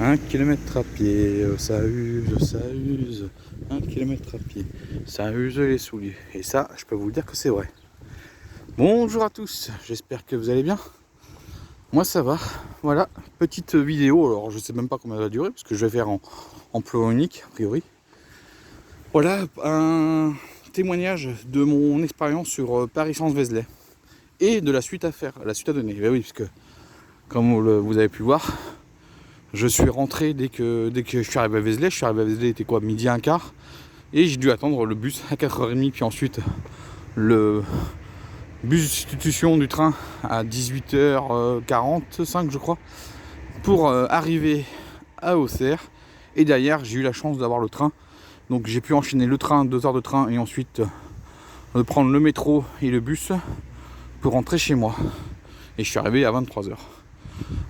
1 kilomètre à pied, ça use, ça use. 1 kilomètre à pied, ça use les souliers. Et ça, je peux vous le dire que c'est vrai. Bonjour à tous, j'espère que vous allez bien. Moi ça va. Voilà, petite vidéo. Alors je sais même pas combien elle va durer, parce que je vais faire en plan unique, a priori. Voilà, un témoignage de mon expérience sur Paris-Sens-Vézelay. Et de la suite à faire, la suite à donner. Ben oui, parce que comme vous avez pu voir, je suis rentré dès que je suis arrivé à Vézelay. Je suis arrivé à Vézelay, il était quoi, midi un quart. Et j'ai dû attendre le bus à 4h30, puis ensuite le bus de substitution du train à 18h45, je crois, pour arriver à Auxerre. Et derrière, j'ai eu la chance d'avoir le train. Donc j'ai pu enchaîner le train, 2 heures de train, et ensuite prendre le métro et le bus pour rentrer chez moi. Et je suis arrivé à 23h.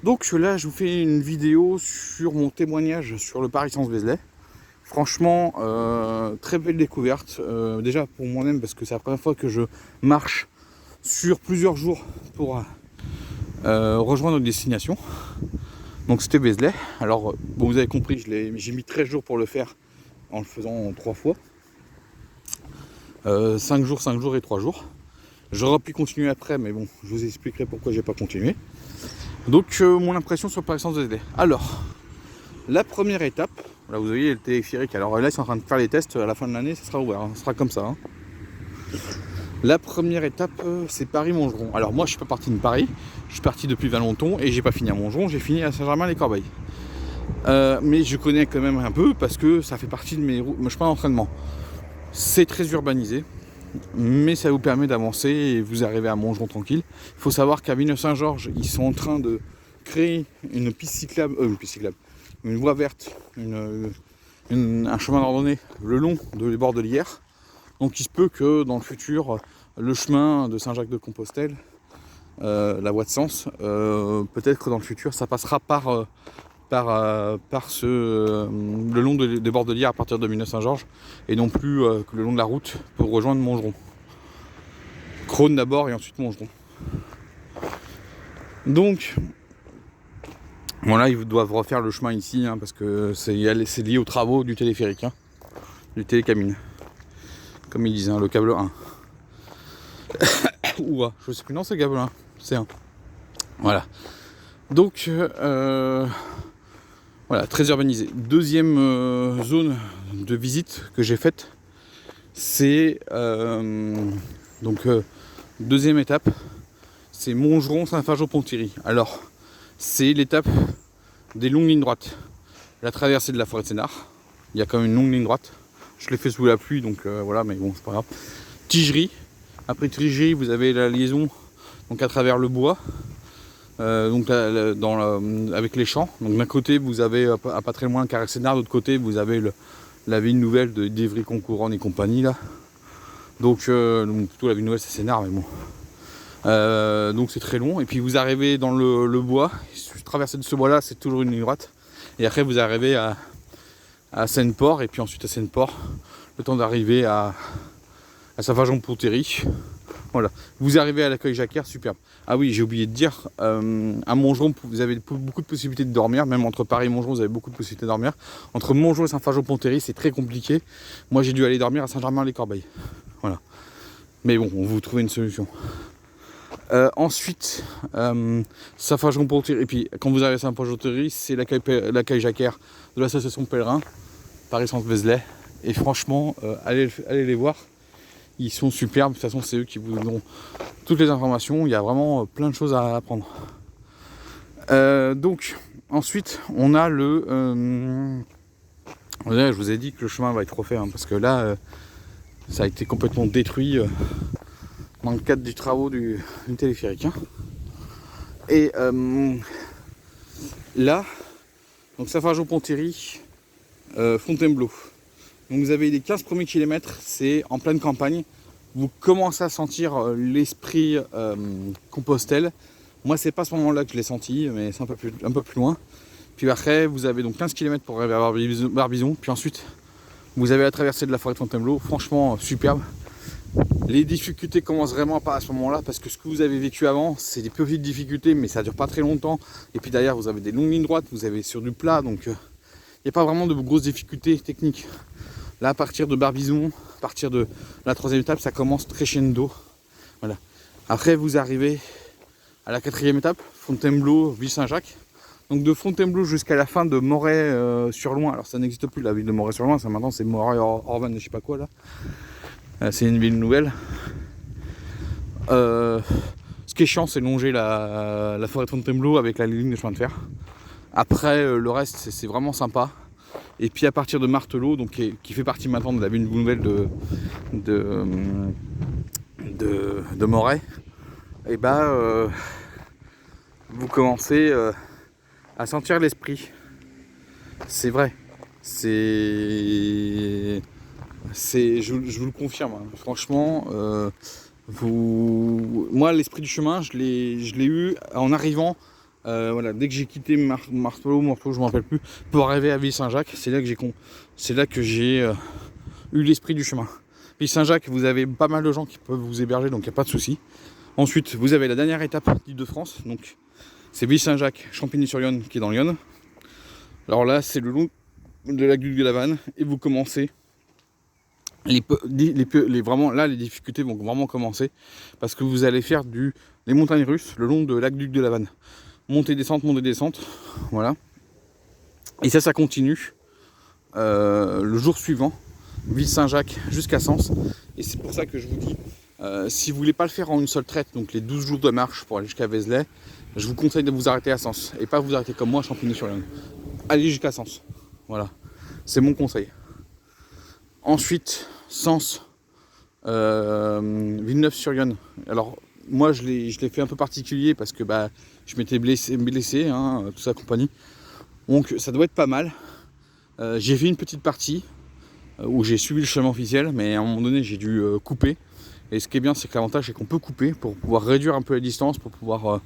Donc là, je vous fais une vidéo sur mon témoignage sur le Paris-Sens-Vézelay. Franchement, très belle découverte. Déjà pour moi-même, parce que c'est la première fois que je marche sur plusieurs jours pour rejoindre notre destination. Donc c'était Vézelay. Alors, bon, vous avez compris, j'ai mis 13 jours pour le faire en le faisant 3 fois. 5 jours et 3 jours. J'aurais pu continuer après, mais bon, je vous expliquerai pourquoi j'ai pas continué. Donc mon impression sur Paris-Sens-Vézelay. Alors, la première étape, là vous voyez le téléphérique. Alors là ils sont en train de faire les tests, à la fin de l'année ça sera ouvert, hein. Ça sera comme ça. Hein. La première étape, c'est Paris-Montgeron. Alors moi je suis pas parti de Paris, je suis parti depuis Valenton et j'ai pas fini à Montgeron, j'ai fini à Saint-Germain-les-Corbeilles. Mais je connais quand même un peu parce que ça fait partie de mes chemins d'entraînement. C'est très urbanisé, mais ça vous permet d'avancer et vous arrivez à Montgeron tranquille. Il faut savoir qu'à Villeneuve-Saint-Georges, ils sont en train de créer une piste cyclable, une voie verte, un chemin de randonnée le long des bords de l'Yerre. Donc il se peut que dans le futur, le chemin de Saint-Jacques-de-Compostelle, la voie de Sens, peut-être que dans le futur, ça passera par le long des bords de l'Yerre à partir de Villeneuve-Saint-Georges et non plus que le long de la route pour rejoindre Montgeron. Crosne d'abord et ensuite Montgeron. Donc voilà, ils doivent refaire le chemin ici hein, parce que c'est lié aux travaux du téléphérique, hein, du télécamine. Comme ils disent, hein, le câble 1. Ou A, je sais plus, non c'est le câble 1, c'est 1. Voilà. Donc voilà, très urbanisé. Deuxième zone de visite que j'ai faite, c'est deuxième étape, c'est Montgeron-Saint-Fargeau-Ponthierry. Alors, c'est l'étape des longues lignes droites. La traversée de la forêt de Sénart, il y a quand même une longue ligne droite. Je l'ai fait sous la pluie, donc voilà, mais bon, c'est pas grave. Tigerie. Après Tigerie, vous avez la liaison donc à travers le bois. Avec les champs. Donc d'un côté vous avez à pas très loin le Carré Sénart, de l'autre côté vous avez la ville nouvelle d'Ivry-Concourant et compagnie là. Donc plutôt la ville nouvelle c'est Sénart mais bon. Donc c'est très long et puis vous arrivez dans le bois, traverser de ce bois là c'est toujours une ligne droite et après vous arrivez à Seine-Port et puis ensuite à Seine-Port le temps d'arriver à Saint-Fargeau-Ponthierry. Voilà, vous arrivez à l'accueil Jacquard, superbe. Ah oui, j'ai oublié de dire, à Montgeron, vous avez beaucoup de possibilités de dormir, même entre Paris et Montgeron, vous avez beaucoup de possibilités de dormir. Entre Montgeron et Saint-Fargeau-Ponthierry, c'est très compliqué. Moi, j'ai dû aller dormir à Saint-Germain-les-Corbeilles. Voilà. Mais bon, on vous trouvez une solution. Ensuite, Saint-Fargeau-Ponthierry, et puis quand vous arrivez à Saint-Fargeau-Ponthierry, c'est l'accueil Jacquard de l'association Pèlerin, Paris-Sens-Vézelay. Et franchement, allez les voir. Ils sont superbes, de toute façon c'est eux qui vous donnent toutes les informations, il y a vraiment plein de choses à apprendre. Donc ensuite on a je vous ai dit que le chemin va être refait hein, parce que là ça a été complètement détruit dans le cadre du travaux du téléphérique. Hein. Et là, donc Saint-Fargeau-Ponthierry, Fontainebleau. Donc vous avez les 15 premiers kilomètres, c'est en pleine campagne. Vous commencez à sentir l'esprit Compostelle. Moi, c'est pas à ce moment-là que je l'ai senti, mais c'est un peu plus loin. Puis après, vous avez donc 15 km pour arriver à Barbizon. Puis ensuite, vous avez la traversée de la forêt de Fontainebleau. Franchement, superbe. Les difficultés commencent vraiment pas à ce moment-là parce que ce que vous avez vécu avant, c'est des petites difficultés, mais ça dure pas très longtemps. Et puis derrière, vous avez des longues lignes droites, vous avez sur du plat, donc il n'y a pas vraiment de grosses difficultés techniques. Là, à partir de Barbizon, à partir de la 3e étape, ça commence crescendo. Voilà. Après, vous arrivez à la 4e étape, Fontainebleau, Ville-Saint-Jacques. Donc de Fontainebleau jusqu'à la fin de Moret-sur-Loing. Alors ça n'existe plus la ville de Moret-sur-Loing, ça maintenant c'est Moret-Orvan, je sais pas quoi là. C'est une ville nouvelle. Ce qui est chiant, c'est de longer la forêt de Fontainebleau avec la ligne de chemin de fer. Après, le reste, c'est vraiment sympa. Et puis à partir de Martelot, donc, qui fait partie maintenant de la ville nouvelle de Moret, et vous commencez à sentir l'esprit. C'est vrai. Je vous le confirme, hein. Franchement, moi l'esprit du chemin, je l'ai eu en arrivant. Voilà, dès que j'ai quitté Martelot, je me rappelle plus, pour arriver à Ville-Saint-Jacques, c'est là que j'ai eu l'esprit du chemin. Ville-Saint-Jacques, vous avez pas mal de gens qui peuvent vous héberger, donc il n'y a pas de souci. Ensuite, vous avez la dernière étape d'Île-de-France, donc c'est Ville-Saint-Jacques, Champigny-sur-Yonne qui est dans l'Yonne. Alors là, c'est le long de l'aqueduc de la Vanne et vous commencez. Vraiment, là, les difficultés vont vraiment commencer parce que vous allez faire les montagnes russes le long de l'aqueduc de la Vanne. Montée, descente, voilà. Et ça continue le jour suivant, Ville-Saint-Jacques jusqu'à Sens. Et c'est pour ça que je vous dis, si vous voulez pas le faire en une seule traite, donc les 12 jours de marche pour aller jusqu'à Vézelay, je vous conseille de vous arrêter à Sens et pas vous arrêter comme moi à Champigny-sur-Yonne. Allez jusqu'à Sens, voilà, c'est mon conseil. Ensuite, Sens, Villeneuve-sur-Yonne. Alors moi je l'ai fait un peu particulier parce que je m'étais blessé hein, tout ça compagnie. Donc ça doit être pas mal. J'ai fait une petite partie où j'ai suivi le chemin officiel, mais à un moment donné j'ai dû couper. Et ce qui est bien, c'est que l'avantage c'est qu'on peut couper pour pouvoir réduire un peu la distance, pour pouvoir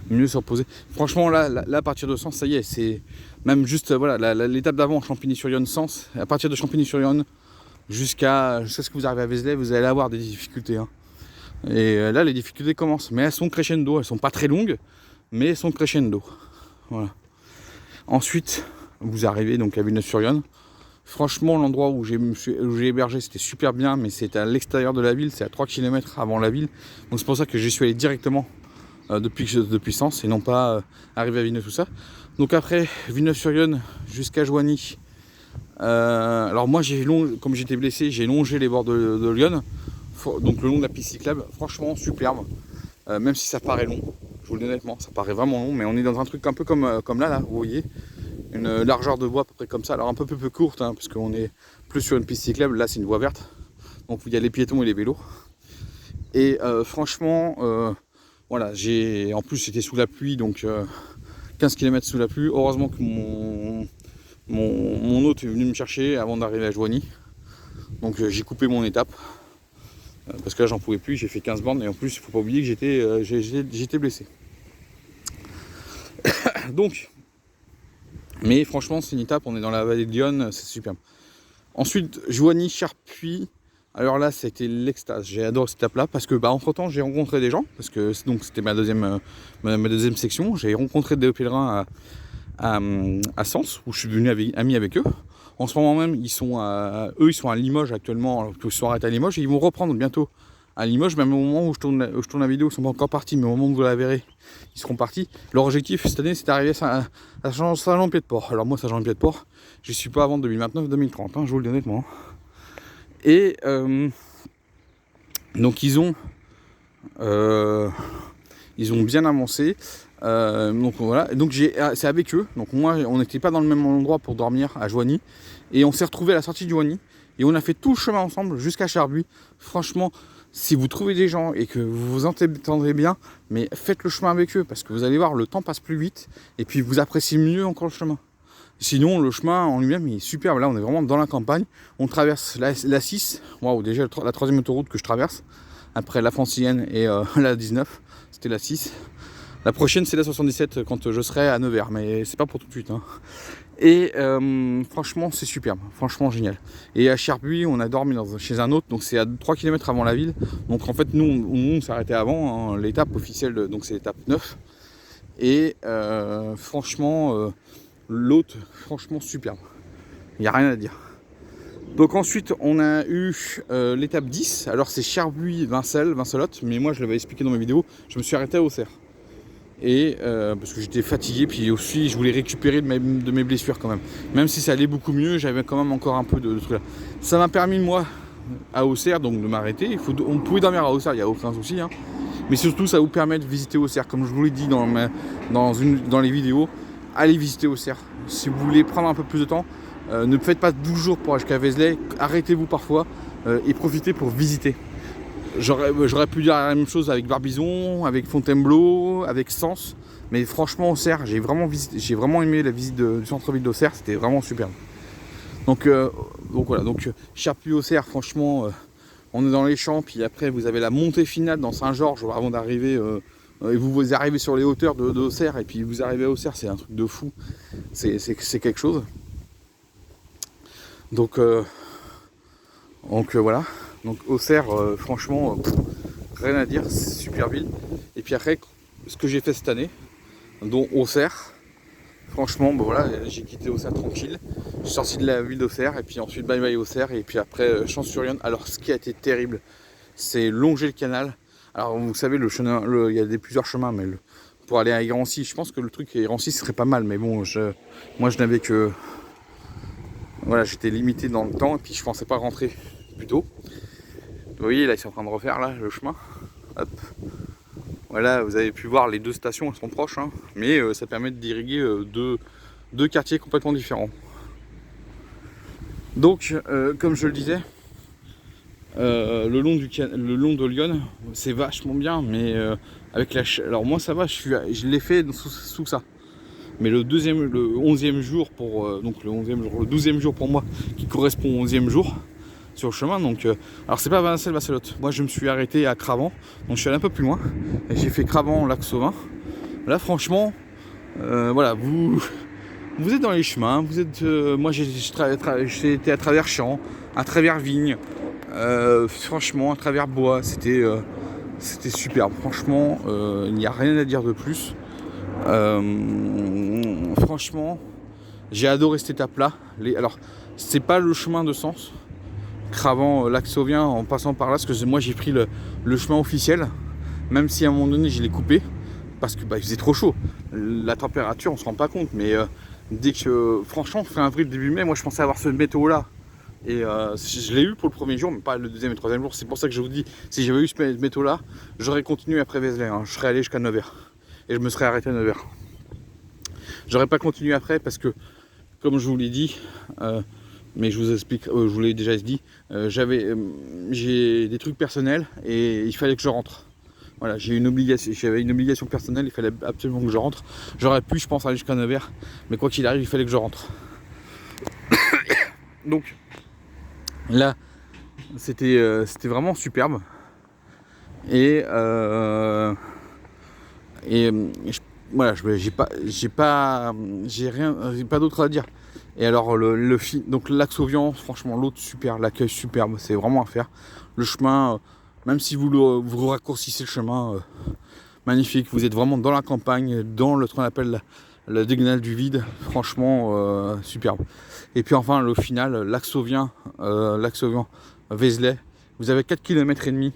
mieux se reposer. Franchement là à partir de Sens, ça y est, c'est même juste voilà l'étape d'avant, Champigny-sur-Yonne, Sens. À partir de Champigny-sur-Yonne jusqu'à ce que vous arrivez à Vézelay, vous allez avoir des difficultés. Hein. Et là les difficultés commencent, mais elles sont crescendo, elles sont pas très longues, mais elles sont crescendo. Voilà. Ensuite, vous arrivez donc à Villeneuve-sur-Yonne. Franchement, l'endroit où j'ai hébergé, c'était super bien, mais c'était à l'extérieur de la ville, c'est à 3 km avant la ville. Donc c'est pour ça que j'y suis allé directement depuis Sens et non pas arriver à Villeneuve, tout ça. Donc après, Villeneuve-sur-Yonne jusqu'à Joigny. Alors moi, comme j'étais blessé, j'ai longé les bords de l'Yonne, donc le long de la piste cyclable. Franchement, superbe, même si ça paraît long. Je vous le dis honnêtement, ça paraît vraiment long, mais on est dans un truc un peu comme là, vous voyez. Une largeur de voie à peu près comme ça, alors un peu plus courte, hein, parce qu'on est plus sur une piste cyclable, là c'est une voie verte, donc il y a les piétons et les vélos. Et franchement, voilà, en plus c'était sous la pluie, donc 15 km sous la pluie. Heureusement que mon hôte est venu me chercher avant d'arriver à Joigny, donc j'ai coupé mon étape, parce que là j'en pouvais plus, j'ai fait 15 bornes, et en plus il ne faut pas oublier que j'étais blessé. Donc, mais franchement, c'est une étape, on est dans la vallée de l'Yonne, c'est superbe. Ensuite, Joigny-Charpuy. Alors là, c'était l'extase. J'ai adoré cette étape-là parce que, entre temps, j'ai rencontré des gens. Parce que c'était ma deuxième section. J'ai rencontré des pèlerins à Sens, où je suis devenu ami avec eux. En ce moment même, ils sont à Limoges actuellement. Ils sont arrêtés à Limoges et ils vont reprendre bientôt à Limoges. Même au moment où je tourne la vidéo, ils ne sont pas encore partis. Mais au moment où vous la verrez, ils seront partis. Leur objectif cette année, c'est d'arriver à Saint-Jean-Pied-de-Port. Alors moi, Saint-Jean-Pied-de-Port, je suis pas avant 2029-2030, hein, je vous le dis honnêtement. Et donc ils ont bien avancé. Donc voilà. Et donc c'est avec eux. Donc moi, on n'était pas dans le même endroit pour dormir à Joigny. Et on s'est retrouvés à la sortie de Joigny. Et on a fait tout le chemin ensemble jusqu'à Charbuy. Franchement, si vous trouvez des gens et que vous vous entendez bien, mais faites le chemin avec eux parce que vous allez voir, le temps passe plus vite et puis vous appréciez mieux encore le chemin. Sinon, le chemin en lui-même il est superbe. Là, on est vraiment dans la campagne. On traverse la 6. Waouh, déjà la troisième autoroute que je traverse après la Francilienne et la 19. C'était la 6. La prochaine, c'est la 77 quand je serai à Nevers, mais c'est pas pour tout de suite. Hein. Et franchement, c'est superbe, franchement génial. Et à Cherbuis, on a dormi chez un autre, donc c'est à 3 km avant la ville. Donc en fait, nous, on s'est arrêté avant, hein, l'étape officielle, donc c'est l'étape 9. Et franchement, l'autre, franchement superbe. Il n'y a rien à dire. Donc ensuite, on a eu l'étape 10. Alors c'est Cherbuis-Vincelotte, mais moi je l'avais expliqué dans mes vidéos, je me suis arrêté à Auxerre. Et parce que j'étais fatigué, puis aussi je voulais récupérer de mes blessures quand même. Même si ça allait beaucoup mieux, j'avais quand même encore un peu de trucs là. Ça m'a permis moi à Auxerre donc de m'arrêter. On pouvait dormir à Auxerre, il n'y a aucun souci. Hein. Mais surtout ça vous permet de visiter Auxerre. Comme je vous l'ai dit dans les vidéos, allez visiter Auxerre. Si vous voulez prendre un peu plus de temps, ne faites pas 12 jours pour aller jusqu'à Vézelay, arrêtez-vous parfois et profitez pour visiter. J'aurais pu dire la même chose avec Barbizon, avec Fontainebleau, avec Sens, mais franchement Auxerre, j'ai vraiment aimé la visite du centre-ville d'Auxerre, c'était vraiment superbe. Donc voilà, Cherbuis-Auxerre, franchement, on est dans les champs, puis après vous avez la montée finale dans Saint-Georges avant d'arriver, et vous arrivez sur les hauteurs d'Auxerre, et puis vous arrivez à Auxerre, c'est un truc de fou, c'est quelque chose. Donc voilà. Donc Auxerre, franchement, rien à dire, c'est super ville. Et puis après, ce que j'ai fait cette année, dont Auxerre, franchement, bon, voilà, j'ai quitté Auxerre tranquille. J'ai sorti de la ville d'Auxerre, et puis ensuite bye bye Auxerre, et puis après Champs-sur-Yonne. Alors ce qui a été terrible, c'est longer le canal. Alors vous savez, il y a plusieurs chemins, mais pour aller à Irancy, je pense que le truc à Irancy serait pas mal, mais bon, moi je n'avais que... Voilà, j'étais limité dans le temps, et puis je pensais pas rentrer plus tôt. Vous voyez, là, ils sont en train de refaire là, le chemin. Hop. Voilà, vous avez pu voir les deux stations, elles sont proches, hein, mais ça permet d'irriguer deux quartiers complètement différents. Donc, comme je le disais, le long de Lyon, c'est vachement bien, mais avec alors moi ça va, je l'ai fait sous ça. Mais le 11e jour le 12e jour pour moi, qui correspond au 11e jour, sur le chemin, donc alors c'est pas Vincelotte, moi je me suis arrêté à Cravant, donc je suis allé un peu plus loin et j'ai fait Cravant-Lac-Sauvin. Là franchement voilà, vous êtes dans les chemins, vous êtes moi j'ai été à travers champs, à travers vignes, franchement à travers bois, c'était superbe, franchement il n'y a rien à dire de plus. Franchement j'ai adoré cette étape là. Alors c'est pas le chemin de Sens, Cravant, Lac-Sauvien, en passant par là, parce que moi j'ai pris le chemin officiel, même si à un moment donné je l'ai coupé, parce que il faisait trop chaud. La température, on se rend pas compte, mais dès que, franchement, fin avril, début mai, moi je pensais avoir ce météo là. Et je l'ai eu pour le premier jour, mais pas le deuxième et troisième jour. C'est pour ça que je vous dis, si j'avais eu ce météo là, j'aurais continué après Vézelay, hein. Je serais allé jusqu'à Nevers. Et je me serais arrêté à Nevers. J'aurais pas continué après parce que, comme je vous l'ai dit, mais je vous explique, je vous l'ai déjà dit, j'ai des trucs personnels et il fallait que je rentre. Voilà, j'avais une obligation personnelle, il fallait absolument que je rentre. J'aurais pu, je pense, aller jusqu'à Nevers, mais quoi qu'il arrive, il fallait que je rentre. Donc là, c'était vraiment superbe. Et voilà, j'ai pas d'autre à dire. Et alors donc Lac-Sauvien, franchement l'autre super, l'accueil superbe, c'est vraiment à faire. Le chemin, même si vous raccourcissez le chemin, magnifique. Vous êtes vraiment dans la campagne, dans ce qu'on appelle la diagonale du vide, franchement superbe. Et puis enfin le final, Lac-Sauvien, Vézelay, vous avez 4 km et demi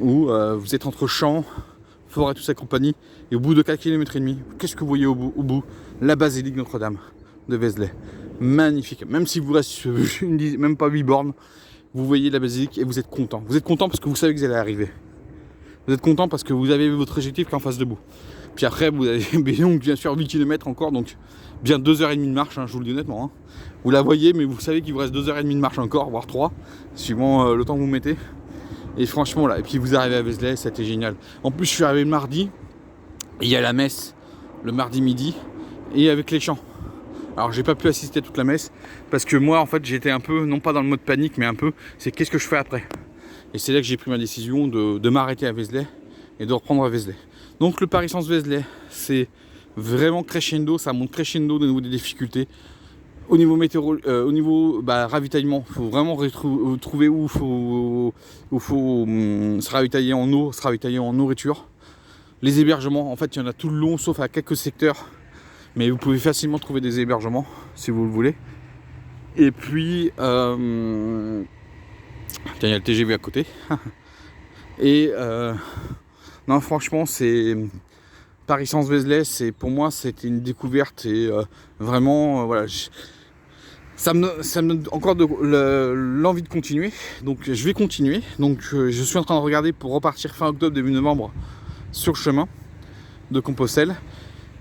où vous êtes entre champs, forêt, toute sa compagnie, et au bout de 4 km et demi, qu'est-ce que vous voyez au bout? La basilique Notre-Dame de Vézelay. Magnifique. Même si vous restez même pas 8 bornes, vous voyez la basilique et vous êtes content. Vous êtes content parce que vous savez que vous allez arriver. Vous êtes content parce que vous avez votre objectif qui est en face de vous. Puis après, vous avez bien sûr 8 km encore, donc bien 2h30 de marche, hein, je vous le dis honnêtement. Hein. Vous la voyez, mais vous savez qu'il vous reste 2h30 de marche encore, voire 3, suivant le temps que vous mettez. Et franchement, là, et puis vous arrivez à Vézelay, c'était génial. En plus, je suis arrivé le mardi, et il y a la messe le mardi midi, et avec les chants. Alors j'ai pas pu assister à toute la messe parce que moi en fait j'étais un peu, non pas dans le mode panique, mais un peu, c'est qu'est-ce que je fais après. Et c'est là que j'ai pris ma décision de m'arrêter à Vézelay et de reprendre à Vézelay. Donc le Paris-Sens-Vézelay, c'est vraiment crescendo, ça monte crescendo au niveau des difficultés. Au niveau au niveau ravitaillement, il faut vraiment trouver où il faut se ravitailler en eau, se ravitailler en nourriture. Les hébergements, en fait, il y en a tout le long, sauf à quelques secteurs. Mais vous pouvez facilement trouver des hébergements, si vous le voulez. Et puis, tiens, il y a le TGV à côté. Et non, franchement, c'est Paris-Sens-Vézelay, pour moi, c'était une découverte et vraiment, voilà. Ça me donne encore l'envie de continuer, donc je vais continuer. Donc je suis en train de regarder pour repartir fin octobre, début novembre sur le chemin de Compostelle.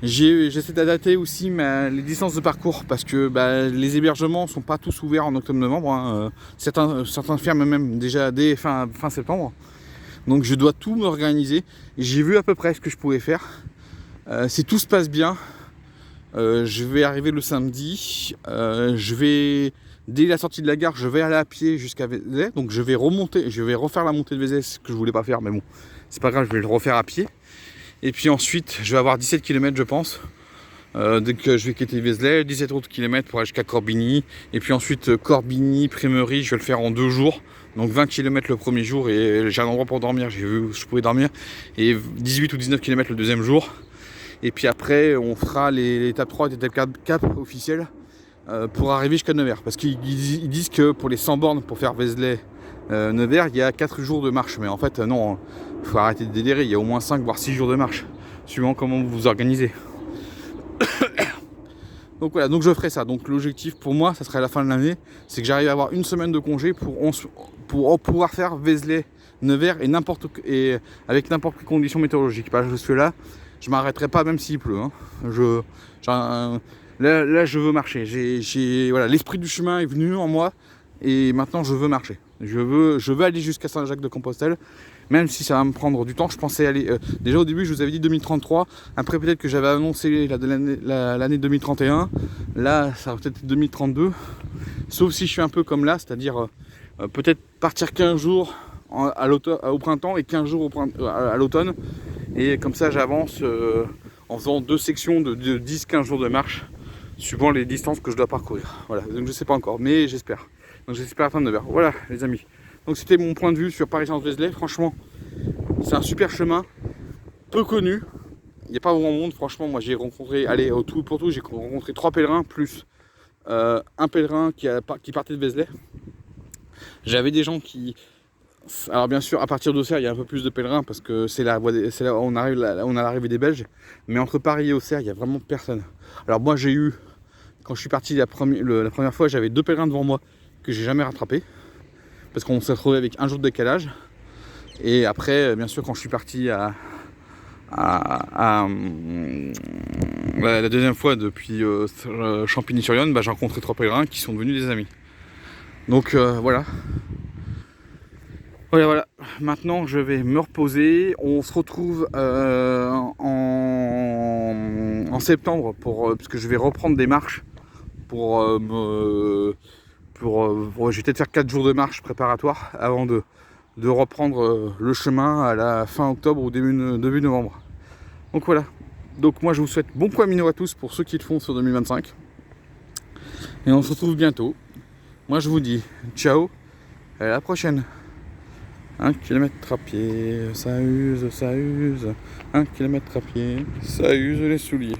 J'essaie d'adapter aussi les distances de parcours parce que les hébergements sont pas tous ouverts en octobre-novembre. Hein. Certains ferment même déjà dès fin septembre. Donc je dois tout m'organiser. J'ai vu à peu près ce que je pouvais faire. Si tout se passe bien, je vais arriver le samedi. Dès la sortie de la gare, je vais aller à pied jusqu'à Vézelay. Donc je vais refaire la montée de Vézelay, ce que je voulais pas faire, mais bon, c'est pas grave, je vais le refaire à pied. Et puis ensuite, je vais avoir 17 km, je pense. Dès que je vais quitter Vézelay, 17 autres kilomètres pour aller jusqu'à Corbigny. Et puis ensuite, Corbigny, Primerie, je vais le faire en 2 jours. Donc 20 km le premier jour et j'ai un endroit pour dormir. J'ai vu où je pouvais dormir. Et 18 ou 19 km le deuxième jour. Et puis après, on fera l'étape 3 et l'étape 4 officielle pour arriver jusqu'à Nevers. Parce qu'ils disent que pour les 100 bornes, pour faire Vézelay-Nevers, il y a 4 jours de marche. Mais en fait, non, il faut arrêter de délirer. Il y a au moins 5 voire 6 jours de marche, suivant comment vous vous organisez. Donc voilà, donc je ferai ça. Donc l'objectif pour moi, ça serait à la fin de l'année, c'est que j'arrive à avoir une semaine de congé pour pouvoir faire Vézelay-Nevers et avec n'importe quelle condition météorologique. Parce que là, je m'arrêterai pas même s'il pleut. Hein. Là, je veux marcher. Voilà, l'esprit du chemin est venu en moi et maintenant je veux marcher. Je veux aller jusqu'à Saint-Jacques-de-Compostelle, même si ça va me prendre du temps. Je pensais aller. Déjà au début, je vous avais dit 2033. Après, peut-être que j'avais annoncé l'année 2031. Là, ça va peut-être être 2032. Sauf si je suis un peu comme là, c'est-à-dire peut-être partir 15 jours au printemps et 15 jours à l'automne. Et comme ça, j'avance en faisant 2 sections de 10-15 jours de marche, suivant les distances que je dois parcourir. Voilà, donc je sais pas encore, mais j'espère. Donc j'espère atteindre Nevers. Voilà, les amis. Donc c'était mon point de vue sur Paris-Sens-Vézelay. Franchement, c'est un super chemin, peu connu. Il n'y a pas grand monde. Franchement, moi j'ai rencontré, au tout pour tout, j'ai rencontré 3 pèlerins plus un pèlerin qui partait de Vézelay. J'avais des gens qui... Alors bien sûr, à partir d'Auxerre, il y a un peu plus de pèlerins parce que c'est là où on arrive à l'arrivée des Belges. Mais entre Paris et Auxerre, il n'y a vraiment personne. Alors moi j'ai eu, quand je suis parti la première fois, j'avais 2 pèlerins devant moi que j'ai jamais rattrapé parce qu'on s'est retrouvé avec un jour de décalage. Et après, bien sûr, quand je suis parti la deuxième fois depuis Champigny-sur-Yonne, j'ai rencontré 3 pèlerins qui sont devenus des amis. Donc voilà. Voilà. Maintenant, je vais me reposer. On se retrouve en septembre parce que je vais reprendre des marches je vais peut-être faire 4 jours de marche préparatoire avant de reprendre le chemin à la fin octobre ou début novembre. Donc voilà. Donc moi je vous souhaite bon camino à tous pour ceux qui le font sur 2025. Et on se retrouve bientôt. Moi je vous dis ciao, à la prochaine. 1 km à pied, ça use. 1 km à pied, ça use les souliers.